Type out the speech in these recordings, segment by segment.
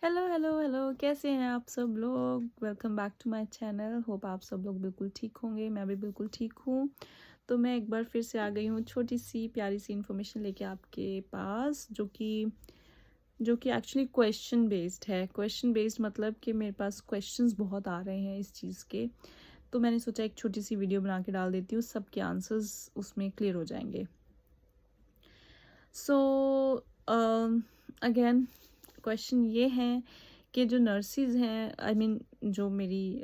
Hello hello hello, कैसे हैं आप सब लोग। Welcome back to my channel. Hope आप सब लोग बिल्कुल ठीक होंगे, मैं भी बिल्कुल ठीक हूँ। तो मैं एक बार फिर से आ गई हूँ छोटी सी प्यारी सी इन्फॉर्मेशन लेके आपके पास, जो कि एक्चुअली क्वेश्चन बेस्ड है। क्वेश्चन बेस्ड मतलब कि मेरे पास क्वेश्चंस बहुत आ रहे हैं इस चीज़ के। तो मैंने सोचा एक छोटी सी वीडियो बना के डाल देती हूँ, सबके आंसर्स उसमें क्लियर हो जाएंगे। सो अगेन क्वेश्चन ये है कि जो नर्सिस हैं, आई मीन जो मेरी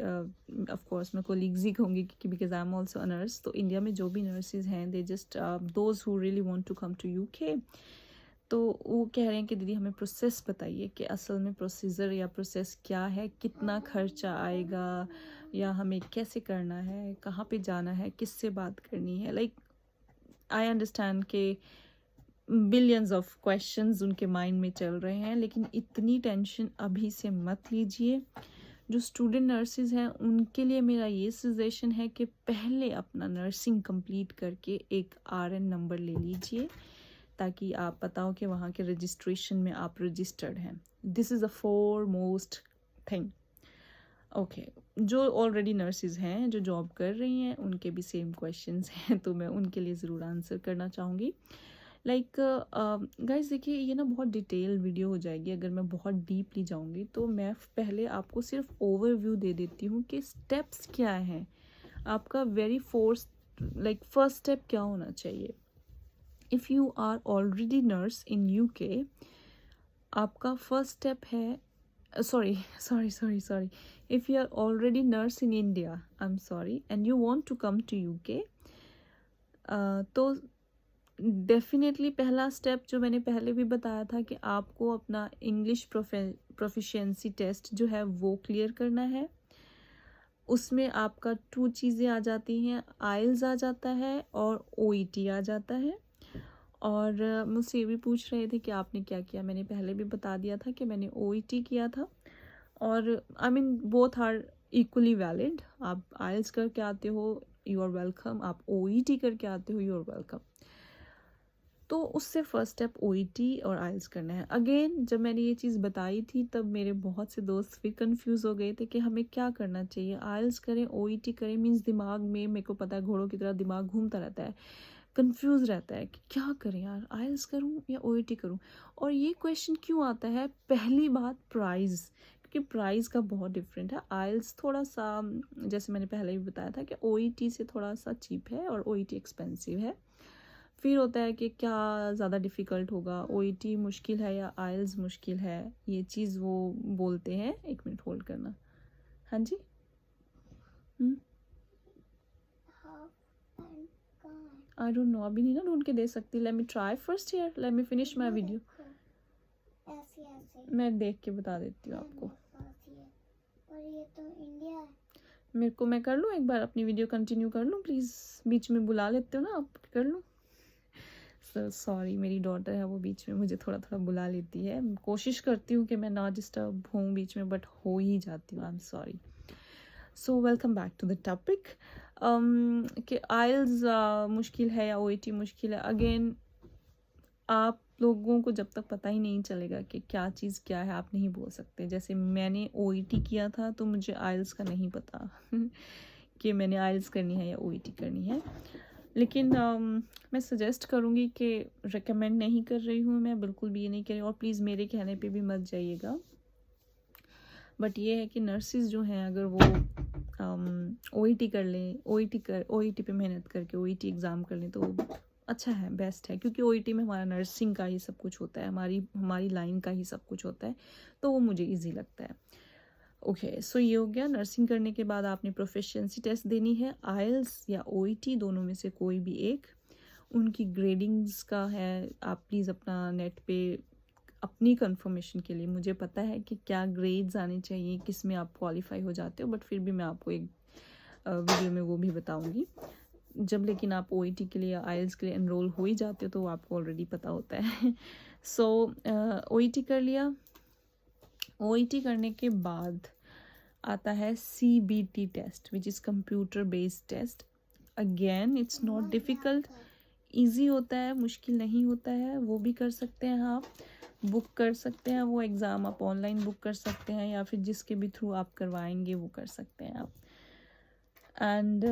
ऑफ कोर्स मैं कोलीग्स ही कहूँगी क्योंकि because I am also a nurse. तो इंडिया में जो भी नर्सिस हैं, they just those who really want to come to UK, तो वो कह रहे हैं कि दीदी हमें प्रोसेस बताइए कि असल में प्रोसीजर या प्रोसेस क्या है, कितना खर्चा आएगा, या हमें कैसे करना है, कहाँ पे जाना है, किससे बात करनी है। लाइक आई अंडरस्टैंड के बिलियंस ऑफ क्वेश्चंस उनके माइंड में चल रहे हैं, लेकिन इतनी टेंशन अभी से मत लीजिए। जो स्टूडेंट नर्सेज हैं उनके लिए मेरा ये सजेशन है कि पहले अपना नर्सिंग कंप्लीट करके एक आरएन नंबर ले लीजिए, ताकि आप पता हो कि वहाँ के रजिस्ट्रेशन में आप रजिस्टर्ड हैं। This is a four most thing. Okay, जो ऑलरेडी नर्सेज हैं जो जॉब कर रही हैं उनके भी सेम क्वेश्चंस हैं, तो मैं उनके लिए ज़रूर आंसर करना चाहूँगी। लाइक गाइस देखिए, ये ना बहुत डिटेल वीडियो हो जाएगी अगर मैं बहुत डीपली जाऊंगी। तो मैं पहले आपको सिर्फ ओवरव्यू दे देती हूँ कि स्टेप्स क्या हैं। आपका वेरी फर्स्ट स्टेप क्या होना चाहिए। If you are already nurse in UK, आपका फर्स्ट स्टेप है, sorry sorry sorry sorry, if you are already nurse in India, I am sorry, and you want to come to UK, तो definitely पहला step जो मैंने पहले भी बताया था कि आपको अपना इंग्लिश प्रोफिशिएंसी टेस्ट जो है वो क्लियर करना है। उसमें आपका टू चीज़ें आ जाती हैं, आइल्स आ जाता है और ओईटी आ जाता है। और मुझसे ये भी पूछ रहे थे कि आपने क्या किया। मैंने पहले भी बता दिया था कि मैंने ओईटी किया था। और I mean both are equally valid. आप आइल्स करके आते हो, यू आर वेलकम। आप ओईटी करके आते हो, यू आर वेलकम। तो उससे फर्स्ट स्टेप ओईटी और आइल्स करना है। अगेन जब मैंने ये चीज़ बताई थी तब मेरे बहुत से दोस्त फिर कंफ्यूज हो गए थे कि हमें क्या करना चाहिए, आइल्स करें ओईटी करें। मीन्स दिमाग में, मेरे को पता है घोड़ों की तरह दिमाग घूमता रहता है, कंफ्यूज रहता है कि क्या करें यार, आइल्स करूं या ओईटी करूं। और ये क्वेश्चन क्यों आता है, पहली बात प्राइस, क्योंकि प्राइस का बहुत डिफरेंट है। आइल्स थोड़ा सा, जैसे मैंने पहले भी बताया था कि ओईटी से थोड़ा सा चीप है और ओईटी एक्सपेंसिव है। फिर होता है कि क्या ज़्यादा डिफ़िकल्ट होगा, ओईटी मुश्किल है या आइल्स मुश्किल है, ये चीज़ वो बोलते हैं। एक मिनट होल्ड करना। हाँ जी। आई डोंट नो, अभी नहीं ना ढूंढ के दे सकती। Let me try first here, let me finish my video. ऐसे ऐसे मैं देख के बता देती हूँ आपको। पास ही है। और ये तो इंडिया है। मेरे को, मैं कर लूँ एक बार अपनी वीडियो कंटिन्यू कर लूँ प्लीज़। बीच में बुला लेते हो ना आप, कर लूँ। सॉरी, मेरी डॉटर है वो बीच में मुझे थोड़ा थोड़ा बुला लेती है। कोशिश करती हूँ कि मैं ना डिस्टर्ब हूँ बीच में, बट हो ही जाती हूँ। I am sorry. So welcome back to the topic कि आइल्स मुश्किल है या ओईटी मुश्किल है। अगेन आप लोगों को जब तक पता ही नहीं चलेगा कि क्या चीज़ क्या है, आप नहीं बोल सकते। जैसे मैंने ओईटी किया था तो मुझे आइल्स का नहीं पता कि मैंने आइल्स करनी है या ओईटी करनी है। लेकिन मैं सजेस्ट करूँगी कि रिकमेंड नहीं कर रही हूँ, मैं बिल्कुल भी ये नहीं कह रही, और प्लीज़ मेरे कहने पे भी मत जाइएगा। बट ये है कि नर्सिस जो हैं अगर वो ओईटी कर लें, ओईटी पे मेहनत करके ओईटी एग्ज़ाम कर लें तो अच्छा है, बेस्ट है। क्योंकि ओईटी में हमारा नर्सिंग का ही सब कुछ होता है, हमारी लाइन का ही सब कुछ होता है, तो वो मुझे ईजी लगता है। ओके, सो ये हो गया। नर्सिंग करने के बाद आपने प्रोफिशिएंसी टेस्ट देनी है, आइल्स या ओईटी, दोनों में से कोई भी एक। उनकी ग्रेडिंग्स का है, आप प्लीज़ अपना नेट पे अपनी कंफर्मेशन के लिए, मुझे पता है कि क्या ग्रेड्स आने चाहिए, किस में आप क्वालिफाई हो जाते हो, बट फिर भी मैं आपको एक वीडियो में वो भी बताऊंगी जब। लेकिन आप ओईटी के लिए, आइल्स के लिए एनरोल हो ही जाते हो तो आपको ऑलरेडी पता होता है। सो ओईटी कर लिया। ओईटी करने के बाद आता है CBT test, which is computer based test. Again it's not difficult, easy होता है, मुश्किल नहीं होता है, वो भी कर सकते हैं आप। बुक कर सकते हैं वो एग्ज़ाम, आप ऑनलाइन बुक कर सकते हैं या फिर जिसके भी थ्रू आप करवाएंगे वो कर सकते हैं आप। And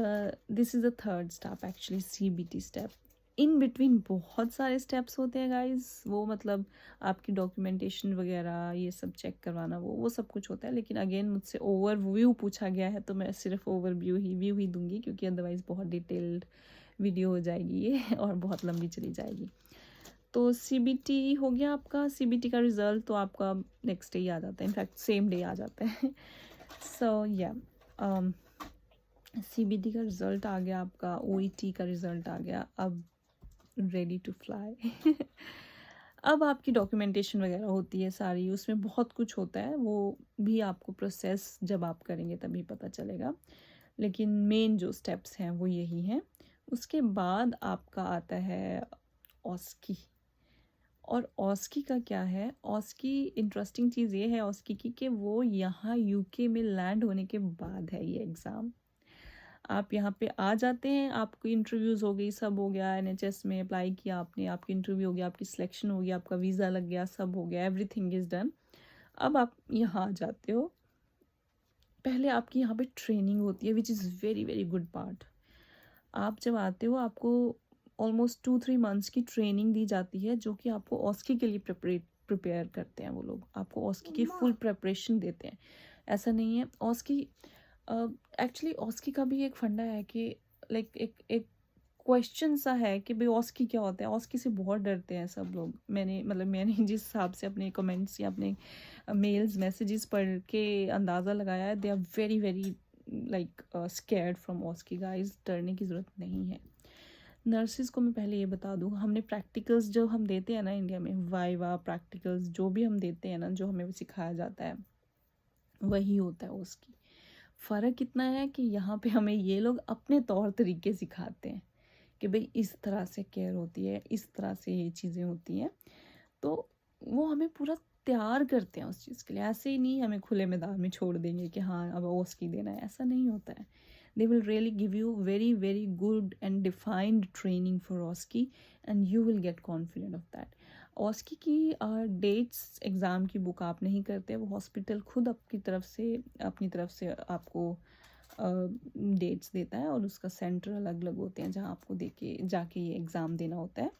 this is the third step actually, CBT step. In between बहुत सारे स्टेप्स होते हैं गाइस, वो मतलब आपकी डॉक्यूमेंटेशन वगैरह ये सब चेक करवाना, वो सब कुछ होता है। लेकिन अगेन मुझसे ओवरव्यू पूछा गया है तो मैं सिर्फ ओवरव्यू ही दूंगी, क्योंकि अदरवाइज़ बहुत डिटेल्ड वीडियो हो जाएगी ये और बहुत लंबी चली जाएगी। तो CBT हो गया आपका। CBT का रिज़ल्ट तो आपका नेक्स्ट डे ही आ जाता है, इनफैक्ट सेम डे आ जाता है। सो या CBT का रिज़ल्ट आ गया आपका, OET का रिज़ल्ट आ गया, अब रेडी टू फ्लाई। अब आपकी डॉक्यूमेंटेशन वगैरह होती है सारी, उसमें बहुत कुछ होता है, वो भी आपको प्रोसेस जब आप करेंगे तभी पता चलेगा। लेकिन मेन जो स्टेप्स हैं वो यही हैं। उसके बाद आपका आता है ऑस्की। और ऑस्की का क्या है, ऑस्की इंटरेस्टिंग चीज़ ये है ऑस्की की कि वो यहाँ UK में लैंड होने के बाद है ये एग्ज़ाम। आप यहाँ पे आ जाते हैं, आपकी इंटरव्यूज़ हो गई, सब हो गया, NHS में अप्लाई किया आपने, आपकी इंटरव्यू हो गया, आपकी सिलेक्शन हो गया, आपका वीज़ा लग गया, सब हो गया, एवरीथिंग इज़ डन। अब आप यहाँ आ जाते हो। पहले आपकी यहाँ पे ट्रेनिंग होती है, which is very very good part. आप जब आते हो आपको ऑलमोस्ट 2-3 मंथ्स की ट्रेनिंग दी जाती है, जो कि आपको ऑस्की के लिए प्रिपेयर करते हैं वो लोग, आपको ऑस्की की फुल प्रेपरेशन देते हैं। ऐसा नहीं है ऑस्की, एक्चुअली ऑस्की का भी एक फंडा है कि लाइक एक क्वेश्चन सा है कि भाई ऑस्की क्या होता है। ऑस्की से बहुत डरते हैं सब लोग। मैंने जिस हिसाब से अपने कमेंट्स या अपने मेल्स मैसेजेस पढ़ के अंदाज़ा लगाया है, they are very very like scared from OSCE guys. डरने की ज़रूरत नहीं है। नर्सिस को मैं पहले ये बता दूँ, हमने प्रैक्टिकल्स जो हम देते हैं ना इंडिया में, वाइवा प्रैक्टिकल्स जो भी हम देते हैं ना, जो हमें सिखाया जाता है वही होता है उसकी। फ़र्क इतना है कि यहाँ पे हमें ये लोग अपने तौर तरीके सिखाते हैं कि भाई इस तरह से केयर होती है, इस तरह से ये चीज़ें होती हैं। तो वो हमें पूरा तैयार करते हैं उस चीज़ के लिए। ऐसे ही नहीं हमें खुले मैदान में छोड़ देंगे कि हाँ अब ओस्की देना है, ऐसा नहीं होता है। They will really give you very very good and defined training for OSCE and you will get confident of that. OSCE की डेट्स एग्ज़ाम की बुक आप नहीं करते, वो हॉस्पिटल खुद अपनी तरफ से आपको डेट्स देता है, और उसका सेंटर अलग अलग होते हैं जहाँ आपको जाके ये एग्ज़ाम देना होता है।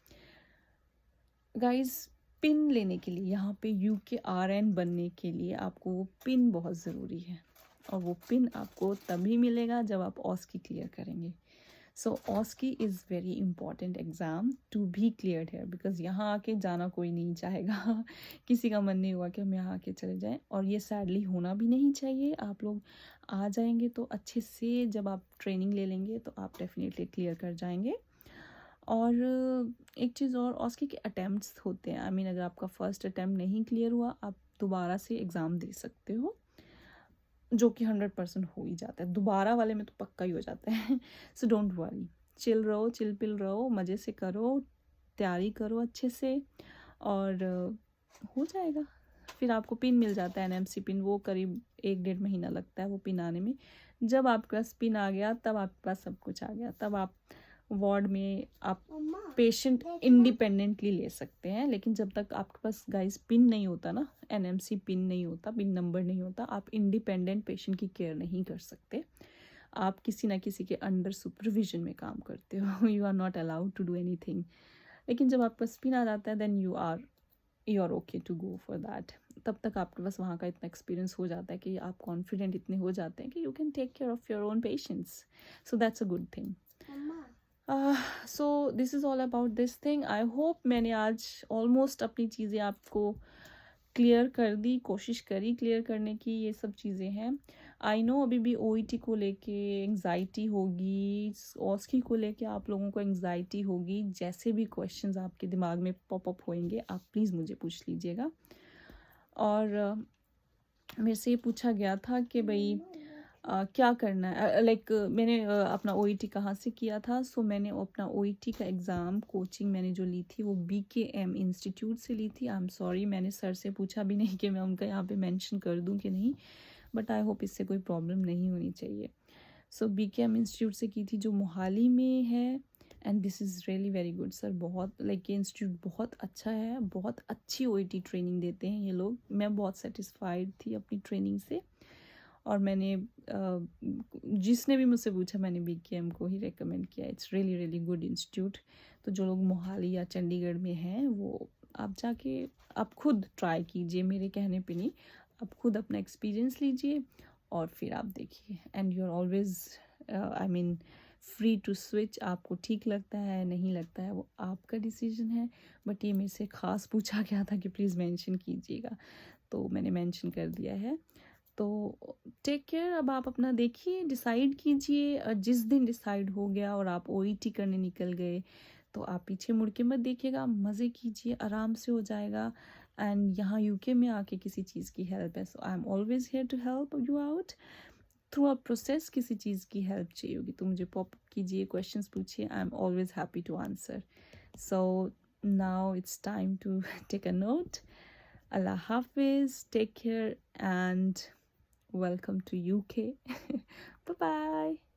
गाइस, पिन लेने के लिए यहाँ पे UK RN बनने के लिए आपको वो पिन बहुत ज़रूरी है, और वो पिन आपको तभी मिलेगा जब आप ऑस्की क्लियर करेंगे। So OSCE is very important exam to be cleared है, बिकॉज यहाँ आके जाना कोई नहीं चाहेगा। किसी का मन नहीं हुआ कि हम यहाँ आके चले जाएं, और ये सैडली होना भी नहीं चाहिए। आप लोग आ जाएंगे तो अच्छे से, जब आप ट्रेनिंग ले लेंगे तो आप डेफिनेटली क्लियर कर जाएंगे। और एक चीज़ और, ऑस्की के अटैम्प्ट्स होते हैं। अगर आपका फर्स्ट अटैम्प्ट नहीं क्लियर हुआ, आप दोबारा से एग्ज़ाम दे सकते हो, जो कि 100% हो ही जाता है। दोबारा वाले में तो पक्का ही हो जाता है। सो डोंट वरी, चिल रहो, चिल पिल रहो, मज़े से करो, तैयारी करो अच्छे से, और हो जाएगा। फिर आपको पिन मिल जाता है, NMC पिन। वो करीब 1-1.5 महीना लगता है वो पिन आने में। जब आपके पास पिन आ गया तब आपके पास सब कुछ आ गया, तब आप वार्ड में आप पेशेंट इंडिपेंडेंटली ले सकते हैं। लेकिन जब तक आपके पास गाइस पिन नहीं होता ना, NMC पिन नहीं होता, पिन नंबर नहीं होता, आप इंडिपेंडेंट पेशेंट की केयर नहीं कर सकते। आप किसी ना किसी के अंडर सुपरविजन में काम करते हो। You are not allowed to do anything. लेकिन जब आपका पिन आ जाता है, then you are okay to go for that. तब तक आपके पास वहाँ का इतना एक्सपीरियंस हो जाता है कि आप कॉन्फिडेंट इतने हो जाते हैं कि you can take care of your own patients. So that's a good thing. So this is all about this thing. I hope मैंने आज ऑलमोस्ट अपनी चीज़ें आपको क्लियर कर दी, कोशिश करी क्लियर करने की। ये सब चीज़ें हैं। आई नो अभी भी OET को लेके एंग्जाइटी होगी, ऑस्की को लेके आप लोगों को एंग्जाइटी होगी। जैसे भी क्वेश्चंस आपके दिमाग में पॉप अप होंगे, आप प्लीज़ मुझे पूछ लीजिएगा। और मेरे से ये पूछा गया था कि भाई क्या करना है, लाइक मैंने अपना OET कहाँ से किया था। सो मैंने अपना OET का एग्ज़ाम कोचिंग मैंने जो ली थी वो BKM इंस्टीट्यूट से ली थी। आई एम सॉरी, मैंने सर से पूछा भी नहीं कि मैं उनका यहाँ पे मेंशन कर दूँ कि नहीं, बट आई होप इससे कोई प्रॉब्लम नहीं होनी चाहिए। सो BKM इंस्टीट्यूट से की थी, जो मोहाली में है, and this is really very good sir. बहुत लाइक ये इंस्टीट्यूट बहुत अच्छा है, बहुत अच्छी ओईटी ट्रेनिंग देते हैं ये लोग। मैं बहुत सेटिस्फाइड थी अपनी ट्रेनिंग से, और मैंने जिसने भी मुझसे पूछा मैंने BKM को ही रेकमेंड किया। It's really really good institute. तो जो लोग मोहाली या चंडीगढ़ में हैं वो आप जाके आप खुद ट्राई कीजिए, मेरे कहने पे नहीं, आप खुद अपना एक्सपीरियंस लीजिए और फिर आप देखिए। And you are always I mean free to switch. आपको ठीक लगता है नहीं लगता है वो आपका डिसीजन है, बट ये मेरे से ख़ास पूछा गया था कि प्लीज़ मेंशन कीजिएगा, तो मैंने मेंशन कर दिया है। तो टेक केयर। अब आप अपना देखिए, डिसाइड कीजिए। जिस दिन डिसाइड हो गया और आप OET करने निकल गए तो आप पीछे मुड़ के मत देखिएगा, मज़े कीजिए, आराम से हो जाएगा। एंड यहाँ UK में आके किसी चीज़ की हेल्प है, so I am always here to help you out through a process. किसी चीज़ की हेल्प चाहिए होगी तो मुझे पॉप कीजिए, क्वेश्चंस पूछिए, I am always happy to answer. So now it's time to take a note. Allah Hafiz, take care, and welcome to UK. Bye bye.